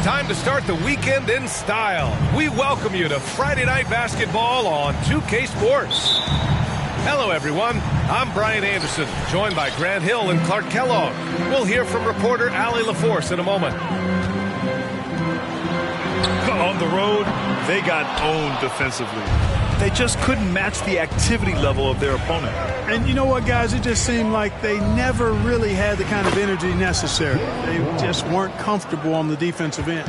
Time to start the weekend in style. We welcome you to Friday Night Basketball on 2K Sports. Hello, everyone. I'm Brian Anderson, joined by Grant Hill and Clark Kellogg. We'll hear from reporter Allie LaForce in a moment. On the road, they got owned defensively. They just couldn't match the activity level of their opponent. And you know what, guys? It just seemed like they never really had the kind of energy necessary. They just weren't comfortable on the defensive end.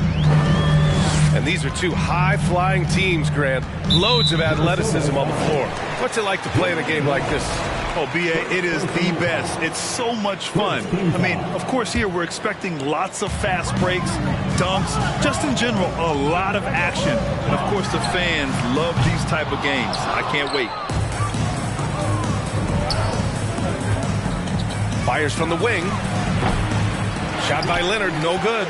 And these are two high-flying teams, Grant. Loads of athleticism on the floor. What's it like to play in a game like this? Oh, B.A., it is the best. It's so much fun. I mean, of course, here we're expecting lots of fast breaks, dunks, just in general, a lot of action. And, of course, the fans love these type of games. I can't wait. Fires from the wing. Shot by Leonard, no good.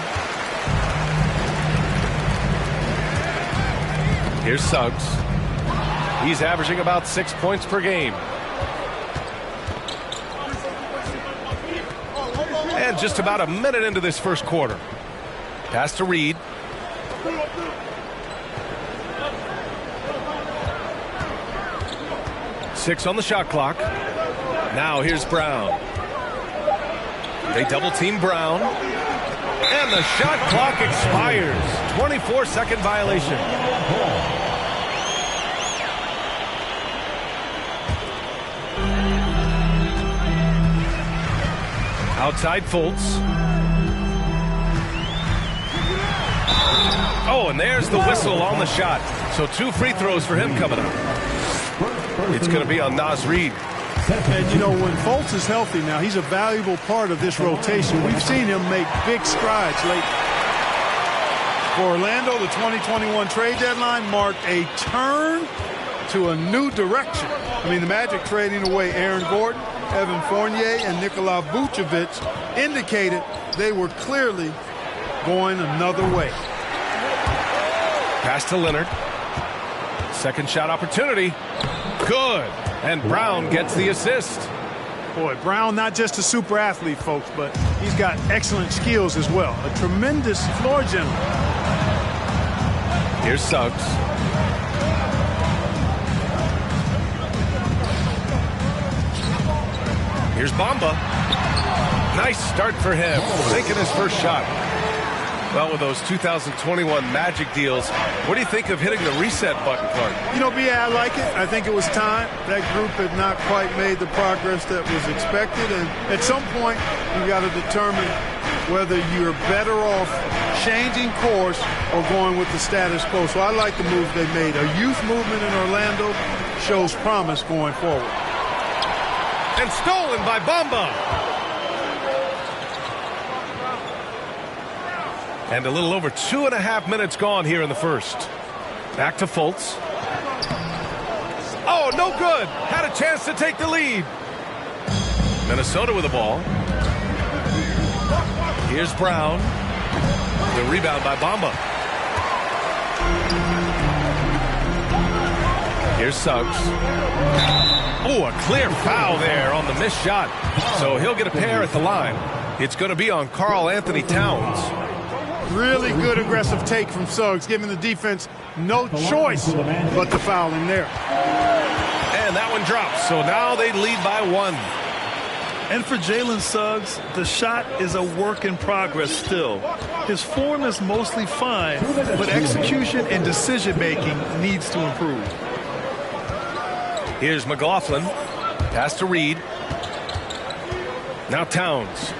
Here's Suggs. He's averaging about 6 points per game. And just about a minute into this first quarter. Pass to Reed. Six on the shot clock. Now here's Brown. They double team Brown. And the shot clock expires. 24-second violation. Outside Fultz. Oh, and there's the whistle on the shot. So 2 free throws for him coming up. It's going to be on Naz Reid. And, you know, when Fultz is healthy now, he's a valuable part of this rotation. We've seen him make big strides lately. For Orlando, the 2021 trade deadline marked a turn to a new direction. I mean, the Magic trading away Aaron Gordon, Evan Fournier, and Nikola Vucevic indicated they were clearly going another way. Pass to Leonard. Second shot opportunity. Good. And Brown gets the assist. Boy, Brown not just a super athlete, folks, but he's got excellent skills as well. A tremendous floor general. Here's Suggs. Here's Bamba. Nice start for him. Taking his first shot. Well, with those 2021 Magic deals, what do you think of hitting the reset button, Clark? You know, B.A., I like it. I think it was time. That group had not quite made the progress that was expected. And at some point, you got to determine whether you're better off changing course or going with the status quo. So I like the move they made. A youth movement in Orlando shows promise going forward. And stolen by Bamba. And a little over 2.5 minutes gone here in the first. Back to Fultz. Oh, no good. Had a chance to take the lead. Minnesota with the ball. Here's Brown. The rebound by Bamba. Here's Suggs. Oh, a clear foul there on the missed shot. So he'll get a pair at the line. It's going to be on Karl Anthony Towns. Really good aggressive take from Suggs, giving the defense no choice but to foul him there. And that one drops. So now they lead by 1. And for Jalen Suggs, the shot is a work in progress still. His form is mostly fine, but execution and decision-making needs to improve. Here's McLaughlin. Pass to Reed. Now Towns.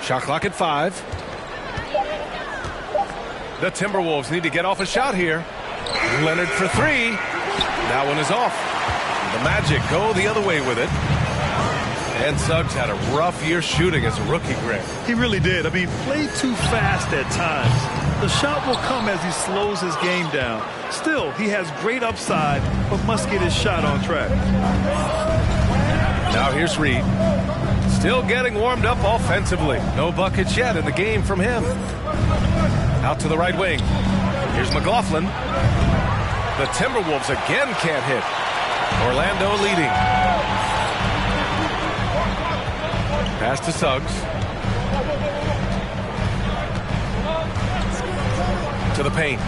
Shot clock at 5. The Timberwolves need to get off a shot here. Leonard for 3. That one is off. The Magic go the other way with it. And Suggs had a rough year shooting as a rookie, Greg. He really did. I mean, played too fast at times. The shot will come as he slows his game down. Still, he has great upside, but must get his shot on track. Now here's Reed. Still getting warmed up offensively. No buckets yet in the game from him. Out to the right wing. Here's McLaughlin. The Timberwolves again can't hit. Orlando leading. Pass to Suggs. To the paint.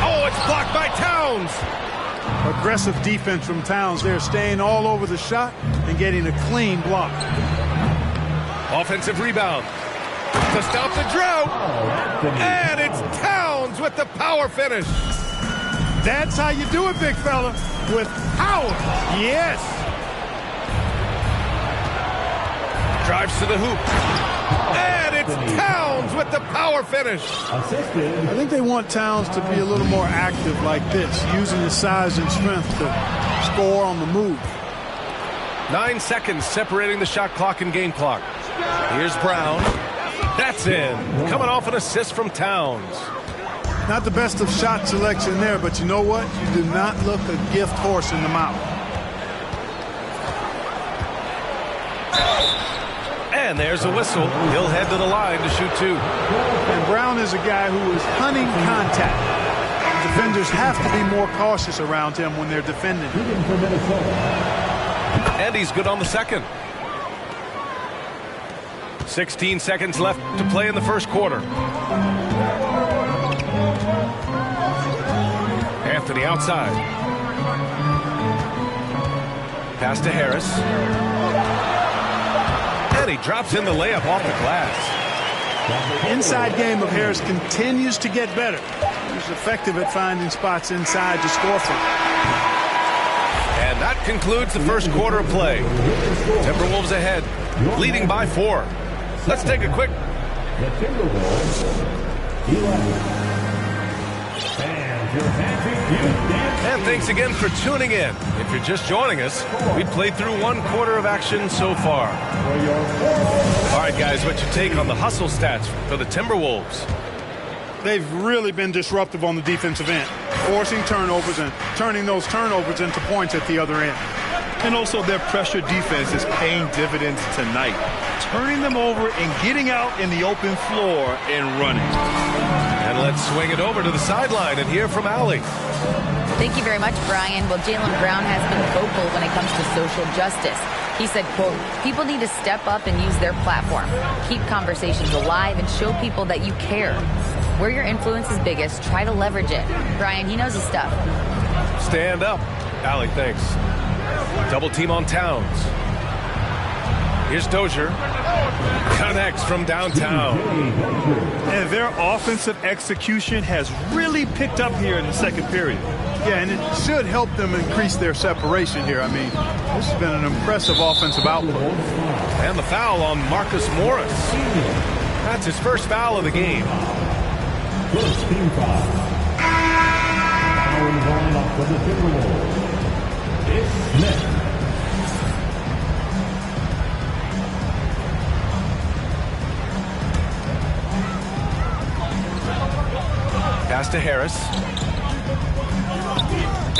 Oh, it's blocked by Towns. Aggressive defense from Towns. They're staying all over the shot and getting a clean block. Offensive rebound. To stop the drought. And it's Towns with the power finish. That's how you do it, big fella. With power. Yes. Drives to the hoop. And it's Towns with the power finish. I think they want Towns to be a little more active like this, using his size and strength to score on the move. 9 seconds separating the shot clock and game clock. Here's Brown. That's in. Coming off an assist from Towns. Not the best of shot selection there, but you know what? You do not look a gift horse in the mouth. And there's a whistle. He'll head to the line to shoot 2. And Brown is a guy who is hunting contact. Defenders have to be more cautious around him when they're defending. And he's good on the second. 16 seconds left to play in the first quarter. Anthony outside. Pass to Harris. And he drops in the layup off the glass. The inside game of Harris continues to get better. He's effective at finding spots inside to score from. And that concludes the first quarter of play. Timberwolves ahead, leading by 4. Let's take a quick. And thanks again for tuning in. If you're just joining us, we played through 1 quarter of action so far. All right, guys, what's your take on the hustle stats for the Timberwolves? They've really been disruptive on the defensive end, forcing turnovers and turning those turnovers into points at the other end. And also their pressure defense is paying dividends tonight, turning them over and getting out in the open floor and running. And let's swing it over to the sideline and hear from Allie. Thank you very much, Brian. Well, Jaylen Brown has been vocal when it comes to social justice. He said, quote, people need to step up and use their platform. Keep conversations alive and show people that you care. Where your influence is biggest, try to leverage it. Brian, he knows his stuff. Stand up. Allie, thanks. Double team on Towns. Here's Dozier. Connects from downtown. And their offensive execution has really picked up here in the second period. Yeah, and it should help them increase their separation here. I mean, this has been an impressive offensive output. And the foul on Marcus Morris. That's his first foul of the game. First team foul. Foul going up for the Timberwolves. It's Smith. Pass to Harris.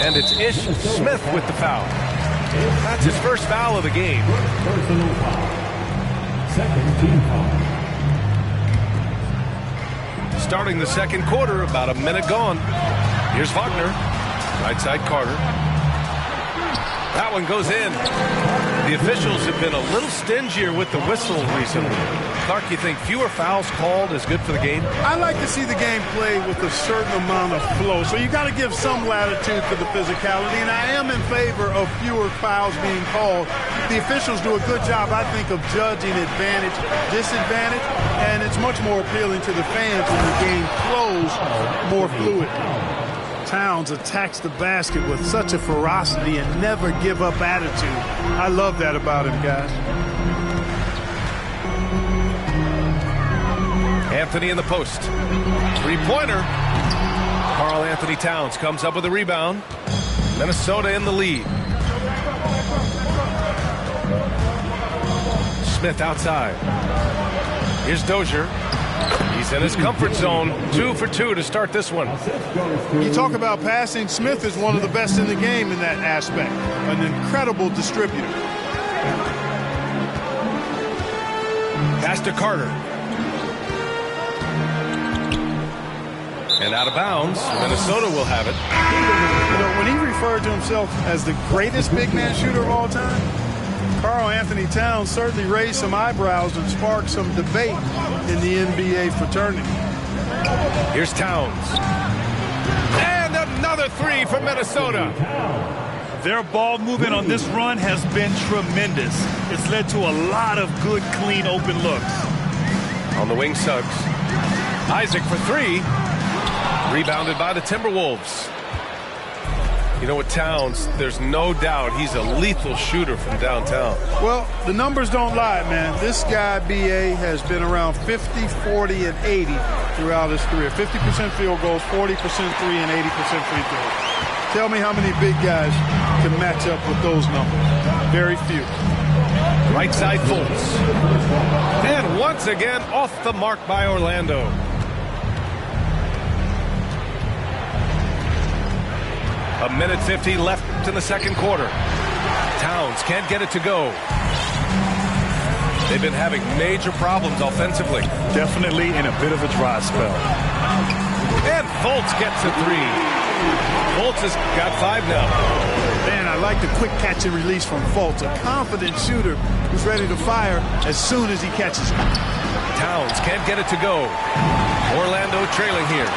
And it's Ish Smith with the foul. That's his first foul of the game. Personal foul. Second team foul. Starting the second quarter, about a minute gone. Here's Wagner. Right side Carter. That one goes in. The officials have been a little stingier with the whistle recently. Clark, you think fewer fouls called is good for the game? I like to see the game played with a certain amount of flow, so you got to give some latitude for the physicality, and I am in favor of fewer fouls being called. The officials do a good job, I think, of judging advantage, disadvantage, and it's much more appealing to the fans when the game flows more fluid. Towns attacks the basket with such a ferocity and never give up attitude. I love that about him, guys. Anthony in the post. Three-pointer. Karl Anthony Towns comes up with a rebound. Minnesota in the lead. Smith outside. Here's Dozier. He's in his comfort zone. 2 for 2 to start this one. You talk about passing. Smith is one of the best in the game in that aspect. An incredible distributor. Pass to Carter. And out of bounds. Minnesota will have it. You know, when he referred to himself as the greatest big man shooter of all time, Karl Anthony Towns certainly raised some eyebrows and sparked some debate in the NBA fraternity. Here's Towns. And another three for Minnesota. Their ball movement on this run has been tremendous. It's led to a lot of good, clean, open looks. On the wing, Suggs. Isaac for three. Rebounded by the Timberwolves. You know what, Towns, there's no doubt he's a lethal shooter from downtown. Well, the numbers don't lie, man. This guy, B.A., has been around 50, 40, and 80 throughout his career. 50% field goals, 40% three, and 80% free throws. Tell me how many big guys can match up with those numbers. Very few. Right side Fultz. And once again, off the mark by Orlando. A minute 50 left in the second quarter. Towns can't get it to go. They've been having major problems offensively. Definitely in a bit of a dry spell. And Fultz gets a three. Fultz has got 5 now. Man, I like the quick catch and release from Fultz. A confident shooter who's ready to fire as soon as he catches it. Towns can't get it to go. Orlando trailing here.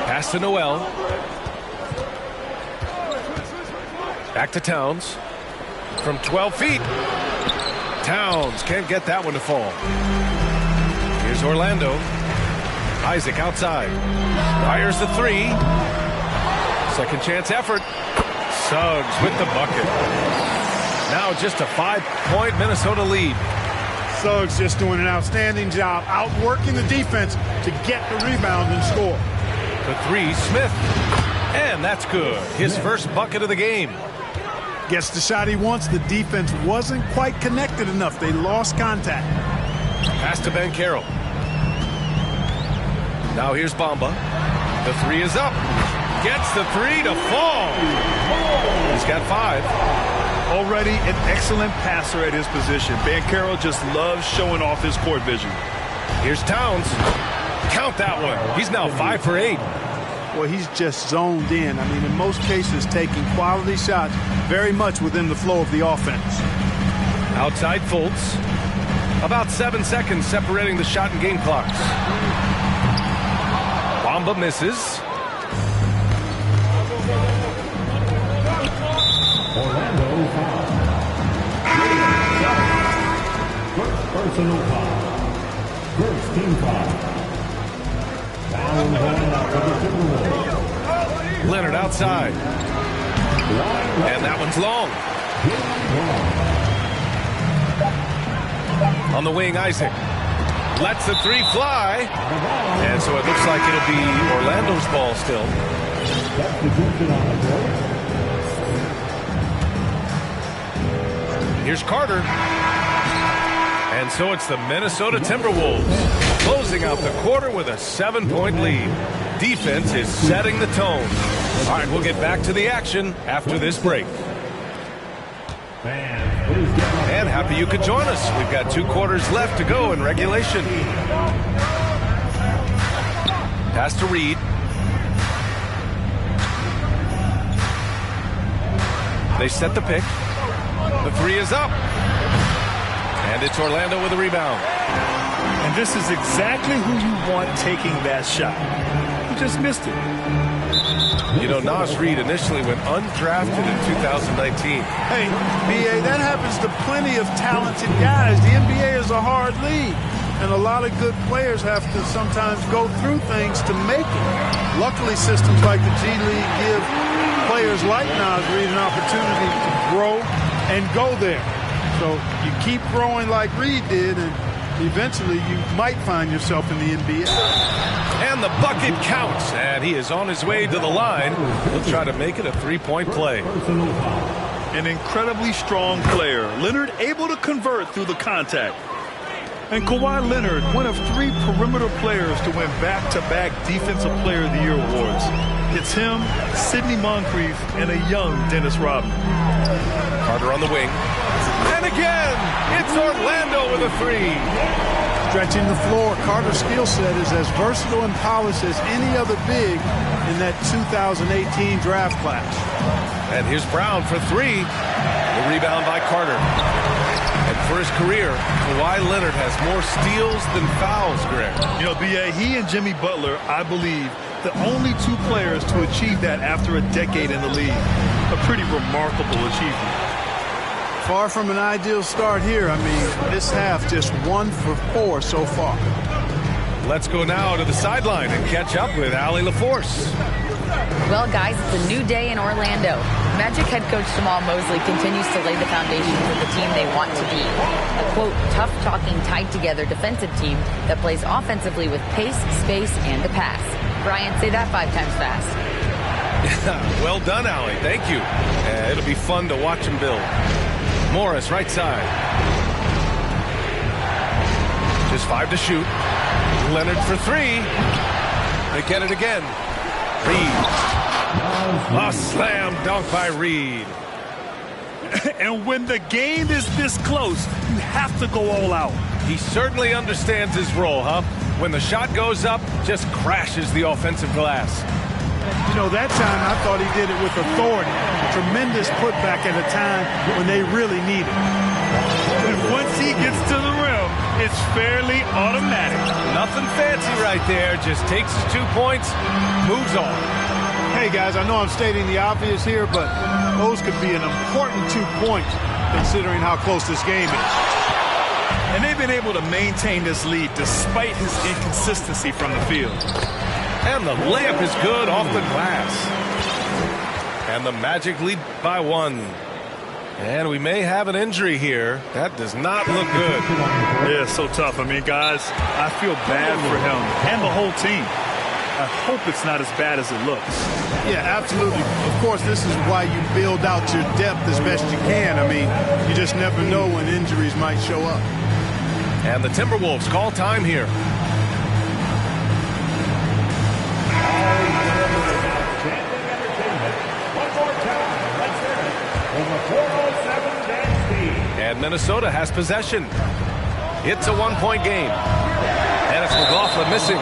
Pass to Noel. Back to Towns. From 12 feet. Towns can't get that one to fall. Here's Orlando. Isaac outside. Fires the three. Second chance effort. Suggs with the bucket. Now just a 5-point Minnesota lead. Suggs just doing an outstanding job outworking the defense to get the rebound and score. The three, Smith. And that's good. His first bucket of the game. Gets the shot he wants. The defense wasn't quite connected enough. They lost contact. Pass to Banchero. Now here's Bamba. The three is up. Gets the three to fall. He's got 5. Already an excellent passer at his position. Banchero just loves showing off his court vision. Here's Towns. Count that one. He's now 5 for 8. Well, he's just zoned in. I mean, in most cases, taking quality shots very much within the flow of the offense. Outside Fultz. About 7 seconds separating the shot and game clocks. Bamba misses. Orlando foul. First personal foul. First team foul. Leonard outside. And that one's long. On the wing, Isaac. Lets the three fly. And so it looks like it'll be Orlando's ball still. Here's Carter. And so it's the Minnesota Timberwolves closing out the quarter with a 7-point lead. Defense is setting the tone. All right, we'll get back to the action after this break. And happy you could join us. We've got 2 quarters left to go in regulation. Pass to Reed. They set the pick. The three is up. And it's Orlando with a rebound. And this is exactly who you want taking that shot. He just missed it. You know, Naz Reid initially went undrafted in 2019. Hey, B.A., that happens to plenty of talented guys. The NBA is a hard league, and a lot of good players have to sometimes go through things to make it. Luckily, systems like the G League give players like Naz Reid an opportunity to grow and go there. So you keep growing like Reed did, and eventually you might find yourself in the NBA. And the bucket counts, and he is on his way to the line. He'll try to make it a three-point play. An incredibly strong player. Leonard able to convert through the contact. And Kawhi Leonard, one of 3 perimeter players to win back-to-back Defensive Player of the Year awards. It's him, Sidney Moncrief, and a young Dennis Rodman. Carter on the wing. And again, it's Orlando with a 3. Stretching the floor, Carter's skill set is as versatile and polished as any other big in that 2018 draft class. And here's Brown for 3. The rebound by Carter. And for his career, Kawhi Leonard has more steals than fouls, Greg. You know, B.A., he and Jimmy Butler, I believe, the only 2 players to achieve that after a decade in the league. A pretty remarkable achievement. Far from an ideal start here. I mean, this half just 1 for 4 so far. Let's go now to the sideline and catch up with Allie LaForce. Well, guys, it's a new day in Orlando. Magic head coach Jamal Mosley continues to lay the foundation for the team they want to be. A, quote, tough-talking, tied-together defensive team that plays offensively with pace, space, and the pass. Brian, say that 5 times fast. Well done, Allie. Thank you. It'll be fun to watch him build. Morris, right side. Just 5 to shoot. Leonard for 3. They get it again. Reed. A slam dunk by Reed. And when the game is this close, you have to go all out. He certainly understands his role, huh? When the shot goes up, just crashes the offensive glass. You know, that time I thought he did it with authority. Tremendous putback at a time when they really need it. And once he gets to the rim, it's fairly automatic. Nothing fancy right there. Just takes his 2 points, moves on. Hey, guys, I know I'm stating the obvious here, but those could be an important 2 points considering how close this game is. And they've been able to maintain this lead despite his inconsistency from the field. And the layup is good off the glass. And the Magic lead by 1. And we may have an injury here. That does not look good. Yeah, so tough. I mean, guys, I feel bad for him and the whole team. I hope it's not as bad as it looks. Yeah, absolutely. Of course, this is why you build out your depth as best you can. I mean, you just never know when injuries might show up. And the Timberwolves call time here. And Minnesota has possession. It's a 1-point game. And it's McLaughlin missing.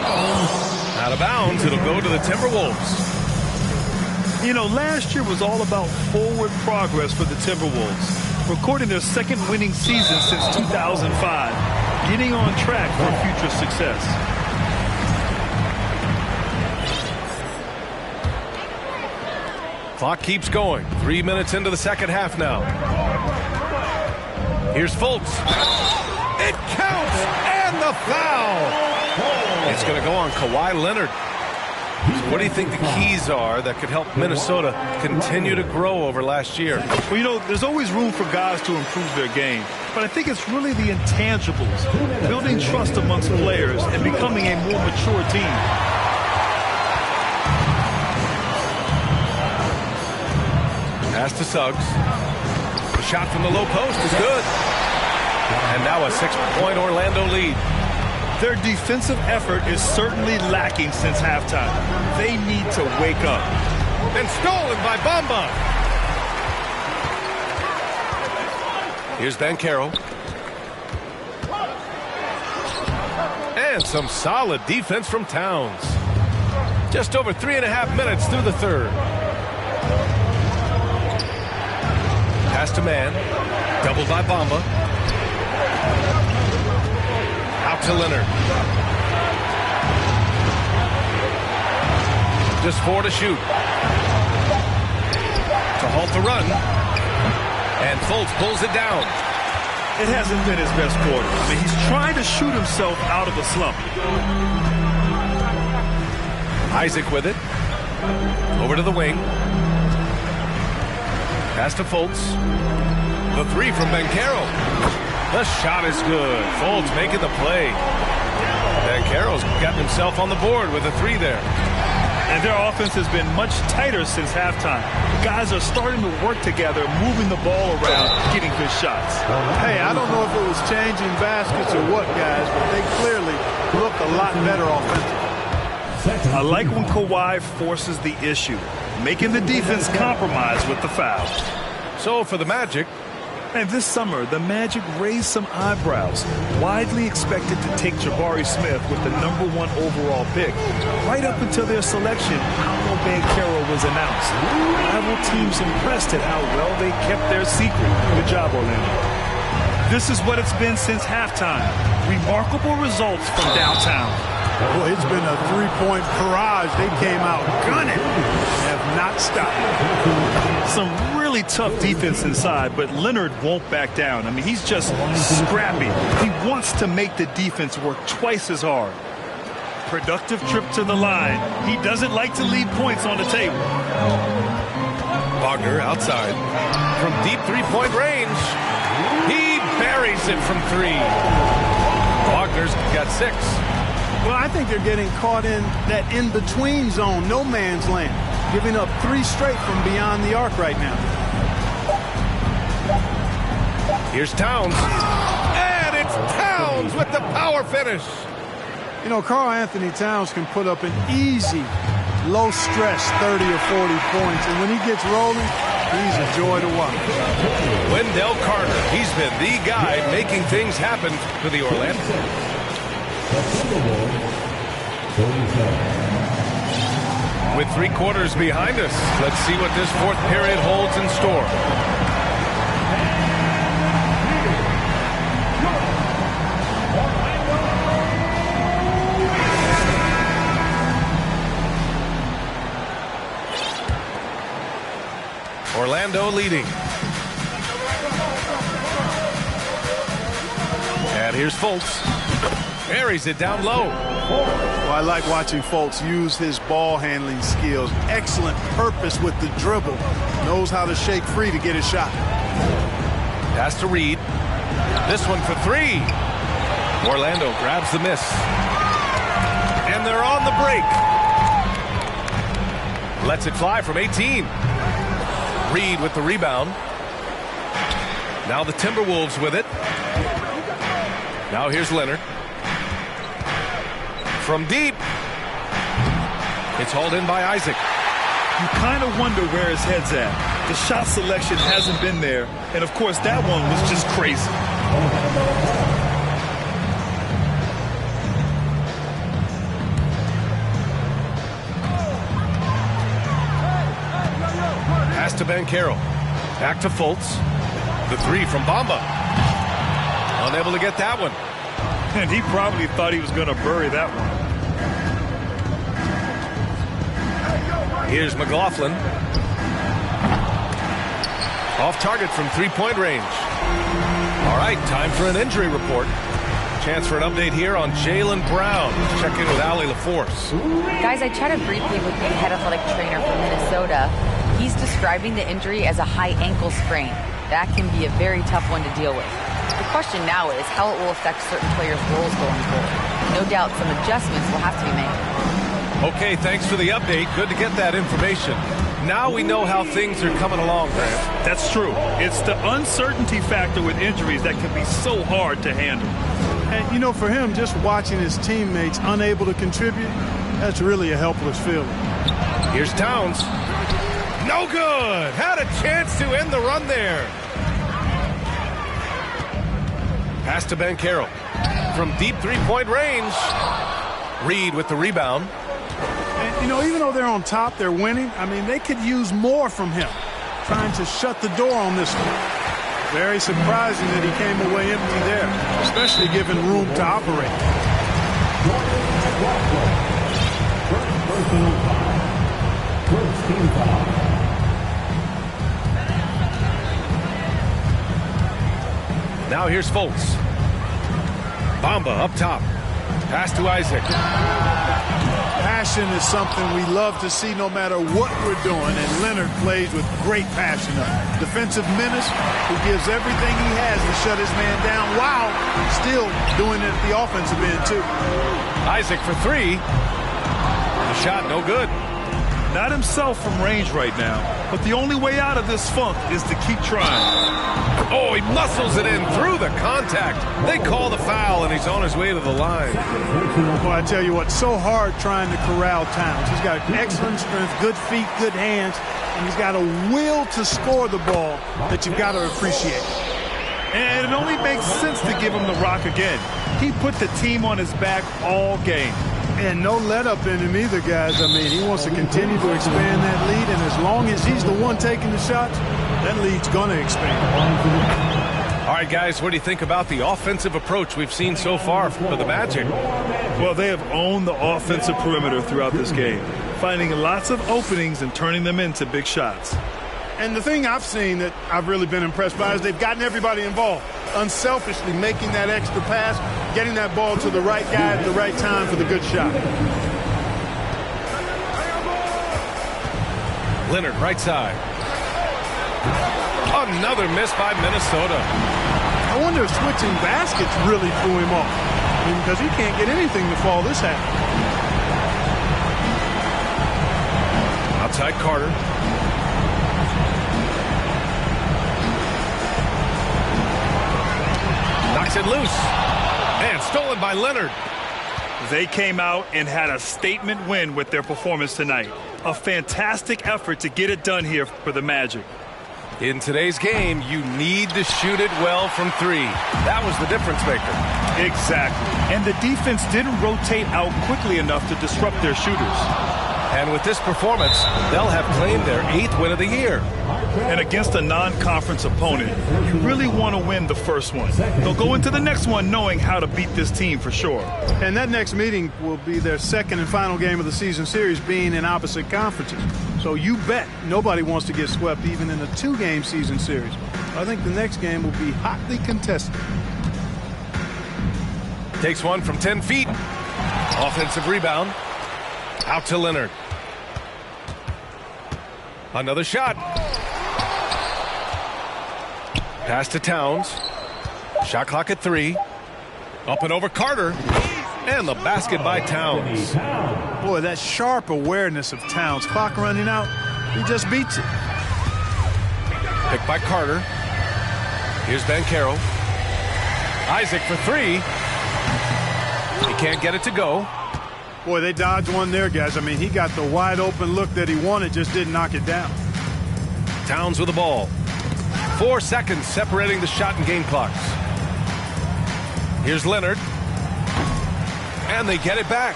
Out of bounds, it'll go to the Timberwolves. You know, last year was all about forward progress for the Timberwolves, recording their 2nd winning season since 2005, getting on track for future success. Clock keeps going. 3 minutes into the second half now. Here's Fultz. It counts! And the foul! It's going to go on Kawhi Leonard. So what do you think the keys are that could help Minnesota continue to grow over last year? Well, you know, there's always room for guys to improve their game. But I think it's really the intangibles, building trust amongst players and becoming a more mature team. Pass to Suggs. The shot from the low post is good. And now a 6-point Orlando lead. Their defensive effort is certainly lacking since halftime. They need to wake up. And stolen by Bamba. Here's Banchero. And some solid defense from Towns. Just over 3.5 minutes through the third. Pass to Man. Doubled by Bamba. Out to Leonard. Just 4 to shoot. To halt the run. And Fultz pulls it down. It hasn't been his best quarter. I mean, he's trying to shoot himself out of a slump. Isaac with it. Over to the wing. Pass to Fultz. The three from Banchero. The shot is good. Fultz making the play. Banchero's gotten himself on the board with a three there. And their offense has been much tighter since halftime. Guys are starting to work together, moving the ball around, getting good shots. Hey, I don't know if it was changing baskets or what, guys, but they clearly look a lot better offensively. I like when Kawhi forces the issue, making the defense compromise with the foul. So for the Magic, And this summer, the Magic raised some eyebrows, widely expected to take Jabari Smith with the #1 overall pick. Right up until their selection, Paolo Banchero was announced. Rival teams impressed at how well they kept their secret. Good job, Orlando. This is what it's been since halftime. Remarkable results from downtown. Boy, it's been a three-point barrage. They came out gunning. Have not stopped. Some really tough defense inside, but Leonard won't back down. I mean, he's just scrappy. He wants to make the defense work twice as hard. Productive trip to the line. He doesn't like to leave points on the table. Wagner outside. From deep three-point range, he buries it from three. Wagner's got 6. Well, I think they're getting caught in that in-between zone, no man's land, giving up 3 straight from beyond the arc right now. Here's Towns. And it's Towns with the power finish. You know, Karl Anthony Towns can put up an easy, low-stress 30 or 40 points, and when he gets rolling, he's a joy to watch. Wendell Carter, he's been the guy making things happen for the Orlando. With 3 quarters behind us, let's see what this 4th period holds in store. Orlando leading. And here's Fultz. Buries it down low. Well, I like watching Fultz use his ball handling skills. Excellent purpose with the dribble. Knows how to shake free to get a shot. Pass to Reed. This one for 3. Orlando grabs the miss. And they're on the break. Lets it fly from 18. Reed with the rebound. Now the Timberwolves with it. Now here's Leonard. From deep. It's hauled in by Isaac. You kind of wonder where his head's at. The shot selection hasn't been there. And, of course, that one was just crazy. Pass to Banchero. Back to Fultz. The 3 from Bamba. Unable to get that one. And he probably thought he was going to bury that one. Here's McLaughlin. Off target from 3-point range. All right, time for an injury report. Chance for an update here on Jaylen Brown. Let's check in with Allie LaForce. Guys, I chatted briefly with the head athletic trainer from Minnesota. He's describing the injury as a high ankle sprain. That can be a very tough one to deal with. The question now is how it will affect certain players' roles going forward. No doubt some adjustments will have to be made. Okay, thanks for the update. Good to get that information. Now we know how things are coming along, Grant. That's true. It's the uncertainty factor with injuries that can be so hard to handle. And, you know, for him, just watching his teammates unable to contribute, that's really a helpless feeling. Here's Towns. No good. Had a chance to end the run there. Pass to Banchero. From deep 3-point range. Reed with the rebound. And, you know, even though they're on top, they're winning. I mean, they could use more from him. Trying to shut the door on this one. Very surprising that he came away empty there, especially given room to operate. Now here's Fultz. Bamba up top. Pass to Isaac. Passion is something we love to see no matter what we're doing, and Leonard plays with great passion. A defensive menace who gives everything he has to shut his man down while still doing it at the offensive end, too. Isaac for three. The shot no good. Not himself from range right now, but the only way out of this funk is to keep trying. Oh, he muscles it in through the contact. They call the foul, and he's on his way to the line. Well, I tell you what, so hard trying to corral Towns. He's got excellent strength, good feet, good hands, and he's got a will to score the ball that you've got to appreciate. And it only makes sense to give him the rock again. He put the team on his back all game. And no let-up in him either, guys. I mean, he wants to continue to expand that lead, and as long as he's the one taking the shots, that lead's going to expand. All right, guys, what do you think about the offensive approach we've seen so far for the Magic? Well, they have owned the offensive perimeter throughout this game, finding lots of openings and turning them into big shots. And the thing I've seen that I've really been impressed by is they've gotten everybody involved, unselfishly making that extra pass, getting that ball to the right guy at the right time for the good shot. Leonard, right side. Another miss by Minnesota. I wonder if switching baskets really threw him off. I mean, because he can't get anything to fall this half. Outside Carter. Knocks it loose. And stolen by Leonard. They came out and had a statement win with their performance tonight. A fantastic effort to get it done here for the Magic. In today's game, you need to shoot it well from three. That was the difference maker. Exactly. And the defense didn't rotate out quickly enough to disrupt their shooters. And with this performance, they'll have claimed their 8th win of the year. And against a non-conference opponent, you really want to win the first one. They'll go into the next one knowing how to beat this team for sure. And that next meeting will be their second and final game of the season series, being in opposite conferences. So you bet nobody wants to get swept even in a 2-game season series. I think the next game will be hotly contested. Takes one from 10 feet. Offensive rebound. Out to Leonard. Another shot. Pass to Towns. Shot clock at 3. Up and over Carter. And the basket by Towns. Boy, that sharp awareness of Towns. Clock running out. He just beats it. Picked by Carter. Here's Banchero. Isaac for 3. He can't get it to go. Boy, they dodged one there, guys. I mean, he got the wide open look that he wanted, just didn't knock it down. Towns with the ball. 4 seconds separating the shot and game clocks. Here's Leonard. And they get it back.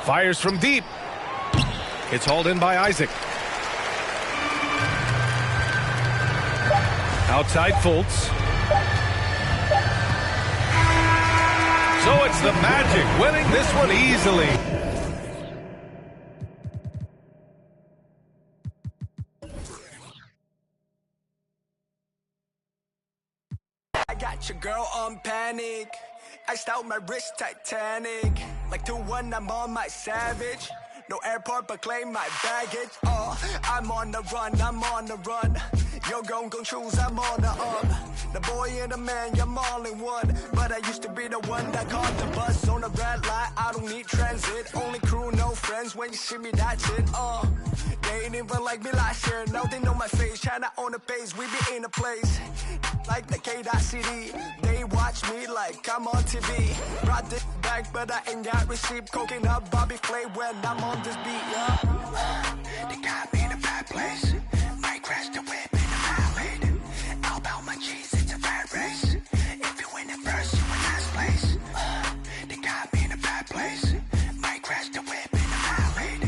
Fires from deep. It's hauled in by Isaac. Outside Fultz. So it's the Magic winning this one easily. I got your girl on panic. Iced out my wrist Titanic. Like 2-1, I'm on my savage. No airport, but claim my baggage. Oh, I'm on the run, I'm on the run. You're gon' choose, I'm on the up. The boy and the man, you're all in one. But I used to be the one that caught the bus on the red light. I don't need transit, only crew, no friends. When you see me, that's it. They ain't even like me last year. Now they know my face, China on the base. We be in a place like the K.City. They watch me like I'm on TV. Brought this back, but I ain't got receipt. Coking up Bobby Flay when I'm on this beat, yeah. They got me in a bad place. Might crash the whip in the highway. All about my cheese, it's a bad race. If you win it first, you in last place. They got me in a bad place. Might crash the whip in the highway.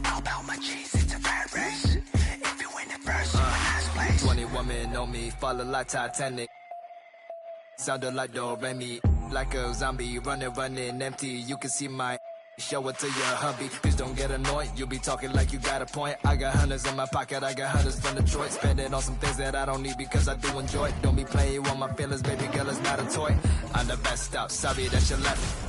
All about my cheese, it's a bad race. If you win it first, you in last place. 20 women on me, follow like Titanic. Sounded like Do-Re-Mi, like a zombie, running empty. You can see my show it to your hubby. Please don't get annoyed. You be talking like you got a point. I got hundreds in my pocket. I got hundreds from Detroit. Spend it on some things that I don't need because I do enjoy it. Don't be playing with my feelings, baby girl. It's not a toy. I'm the best out. Sorry that you left.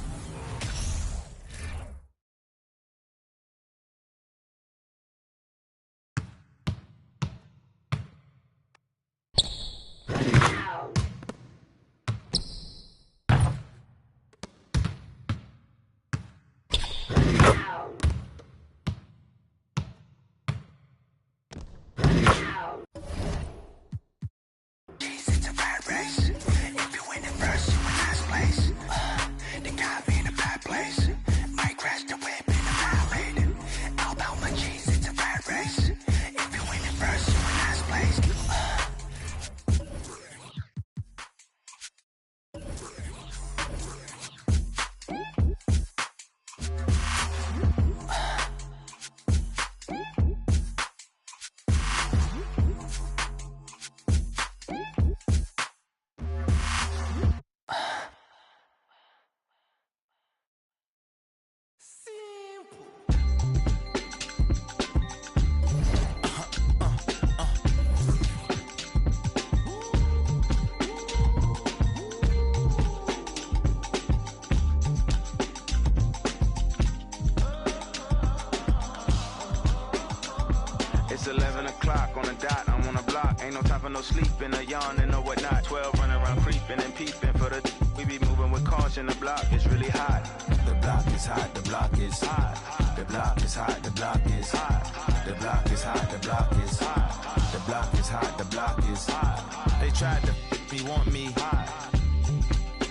o'clock on the dot, I'm on the block. Ain't no time for no sleeping, no yawning, no whatnot. 12 running around creeping and peeping for the we be moving with caution. The block is really hot. The block is hot, the block is hot. The block is hot, the block is hot. The block is hot, the block is hot. The block is hot, the block is hot. They tried to me, want me hot.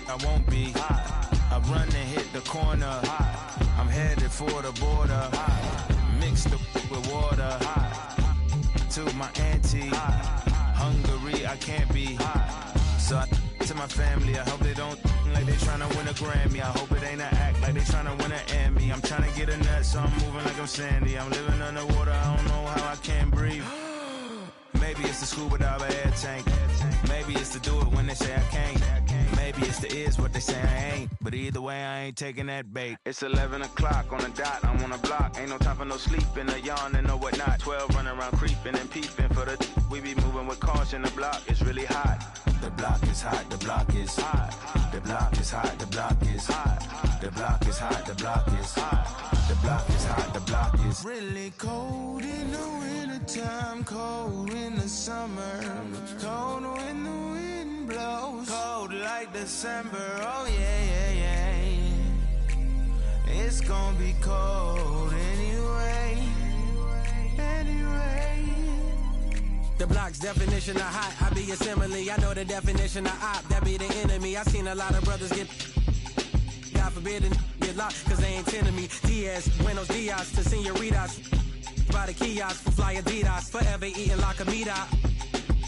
I won't be hot. I run and hit the corner hot. I'm headed for the border hot. Mixed with water hot. To my auntie Hungary, I can't be hot. So I to my family, I hope they don't like they tryna win a Grammy. I hope it ain't an act like they tryna win an Emmy. I'm tryna get a nut, so I'm moving like I'm Sandy. I'm living underwater, I don't know how I can't breathe. Maybe it's the scuba dive air tank. Maybe it's to do it when they say I can't. Maybe it's the is what they say I ain't. But either way, I ain't taking that bait. It's 11 o'clock on the dot, I'm on the block. Ain't no time for no sleeping, no yawning, no whatnot. 12 running around creeping and peeping for the we be moving with caution. The block is really hot. The block is hot, the block is hot. The block is hot, the block is hot. The block is hot, the block is hot. The block is hot, the block is really cold in the wintertime, cold in the summer, cold when the wind blows, cold like December. Oh yeah. It's gonna be cold anyway. The block's definition of hot, I be a simile. I know the definition of op, that be the enemy. I seen a lot of brothers get, God forbid, and get locked, cause they ain't tending me. Diaz, buenos dias to senoritas. By the kiosk for fly Adidas, forever eating la comida.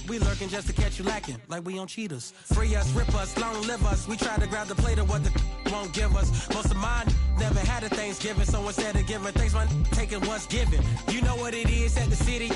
We lurking just to catch you lacking, like we on cheaters. Free us, rip us, long live us. We try to grab the plate of what the won't give us. Most of mine never had a Thanksgiving, so instead of giving thanks, man, taking what's given. You know what it is at the city.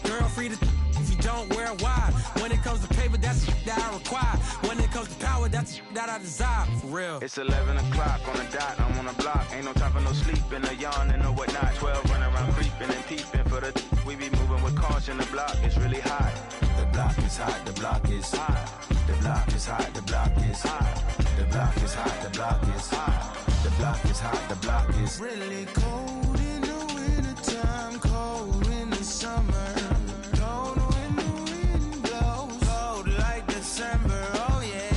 Girl, free to if you don't wear wide. When it comes to paper, that's that I require. When it comes to power, that's that I desire. For real. It's 11 o'clock on the dot, I'm on the block. Ain't no time for no sleeping, no yawning, no whatnot. 12 running around creeping and peeping for the we be moving with caution. The block is really hot. The block is hot, the block is hot. The block is hot, the block is hot. The block is hot, the block is hot. The block is hot, the block is really cold in the wintertime, cold in the summer. December, oh yeah.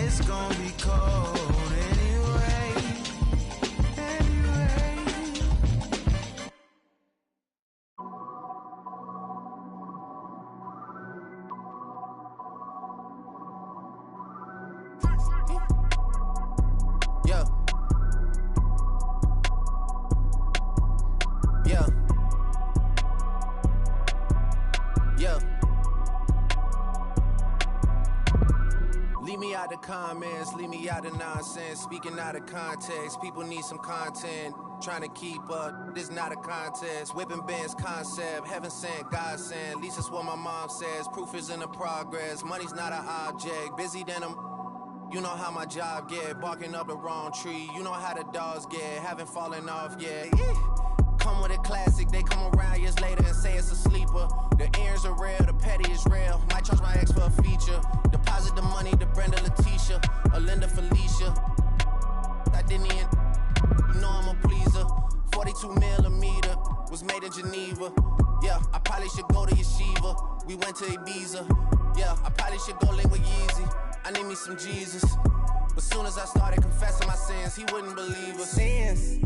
It's gonna be cold anyway. Leave me out of comments, leave me out of nonsense. Speaking out of context, people need some content. Trying to keep up, this not a contest. Whipping Ben's concept, heaven sent, God sent. At least that's what my mom says. Proof is in the progress, money's not an object. Busy than I'm, you know how my job get. Barking up the wrong tree, you know how the dogs get. Haven't fallen off yet. Come with a classic, they come around years later and say it's a sleeper. The earrings are real, the petty is real. Might charge my ex for a feature. Deposit the money to Brenda Letitia, or Linda Felicia. I didn't even, you know I'm a pleaser. 42 millimeter, was made in Geneva. Yeah, I probably should go to Yeshiva. We went to Ibiza. Yeah, I probably should go link with Yeezy. I need me some Jesus. But soon as I started confessing my sins, he wouldn't believe us. Sins.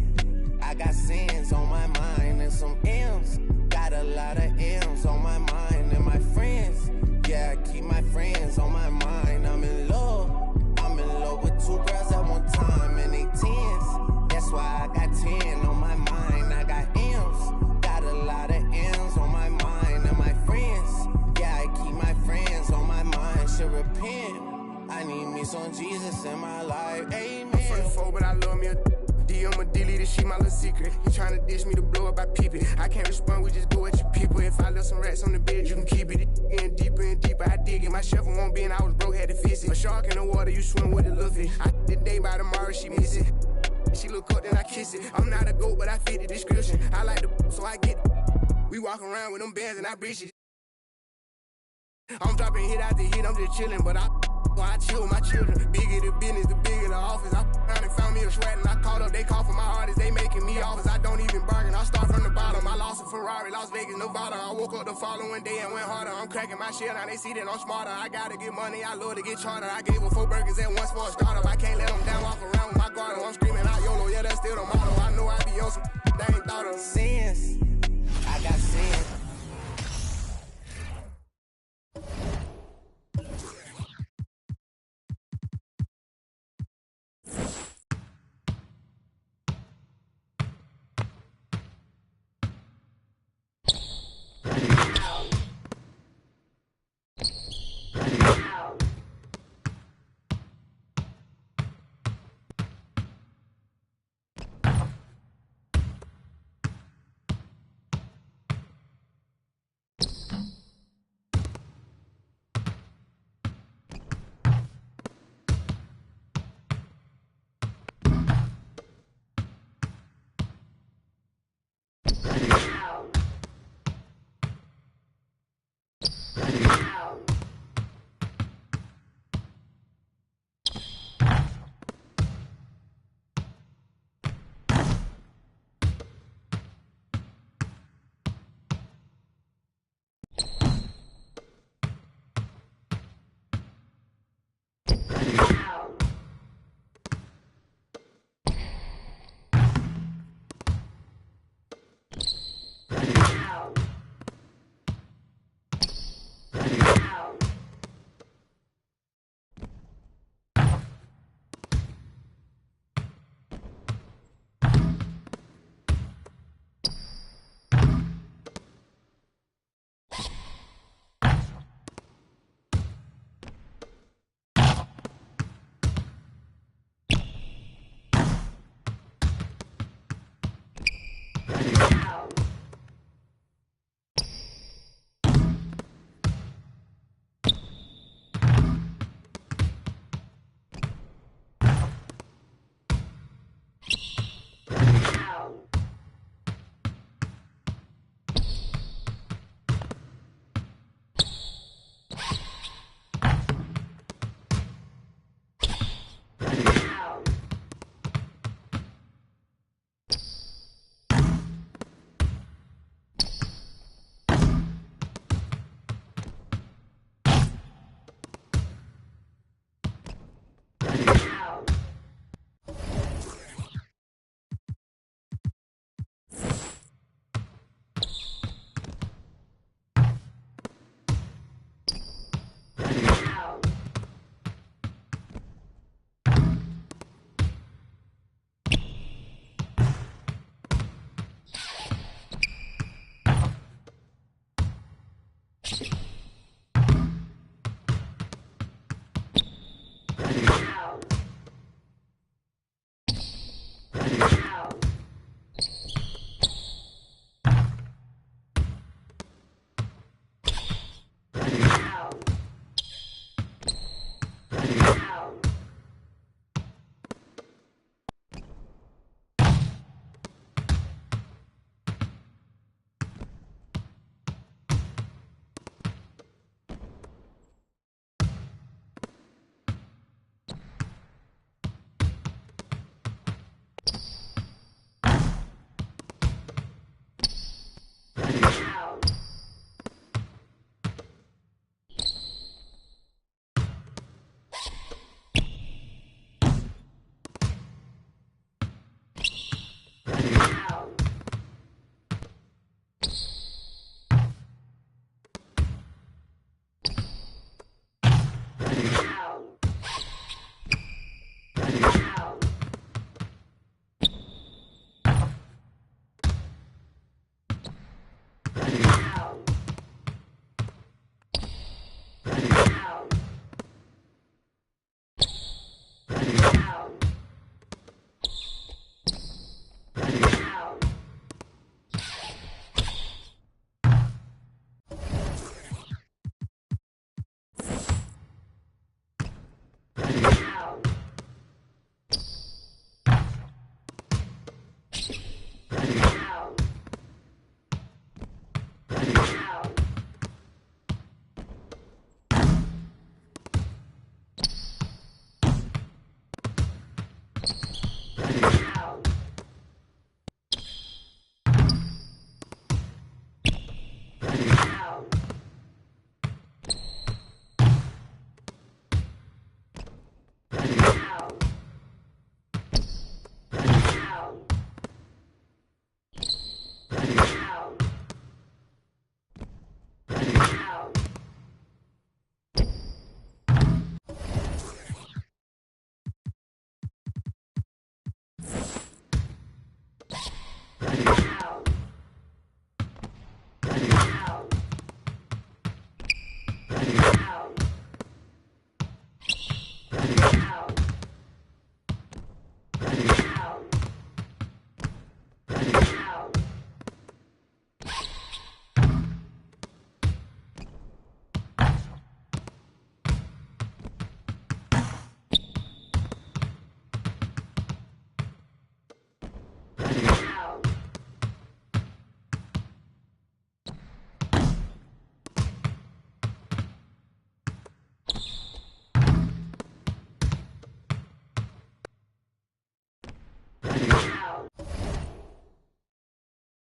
I got sins on my mind and some M's. Got a lot of M's on my mind and my friends. Yeah, I keep my friends on my mind. I'm in love with two girls at one time and they tens. That's why I got 10 on my mind. I got M's. Got a lot of M's on my mind and my friends. Yeah, I keep my friends on my mind. Should repent. I need me some Jesus in my life. Amen. I'm 44, but I love me a I'ma delete this shit, my little secret. He tryna dish me to blow up, I peep it. I can't respond, we just go at your people. If I left some rats on the bed, you can keep it. Getting deeper and deeper, I dig it. My shovel won't be and I was broke, had to fix it. A shark in the water, you swim with a little fish. I did the day by tomorrow, she miss it. She look up, then I kiss it. I'm not a goat, but I fit the description. I like the so I get it. We walk around with them bands and I breach it. I'm dropping hit after hit, I'm just chilling, but I I chill with my children. Bigger the business, the bigger the office. I found and found me a sweat and I caught up. They call for my artists, they making me offers. I don't even bargain, I start from the bottom. I lost a Ferrari, Las Vegas, Nevada. I woke up the following day and went harder. I'm cracking my shit, now they see that I'm smarter. I gotta get money, I love to get charter. I gave her 4 burgers at once for a startup. I can't let them down, walk around with my guard. I'm screaming out YOLO, yeah, that's still the motto. I know I be on some they ain't thought of. Sins, I got sins.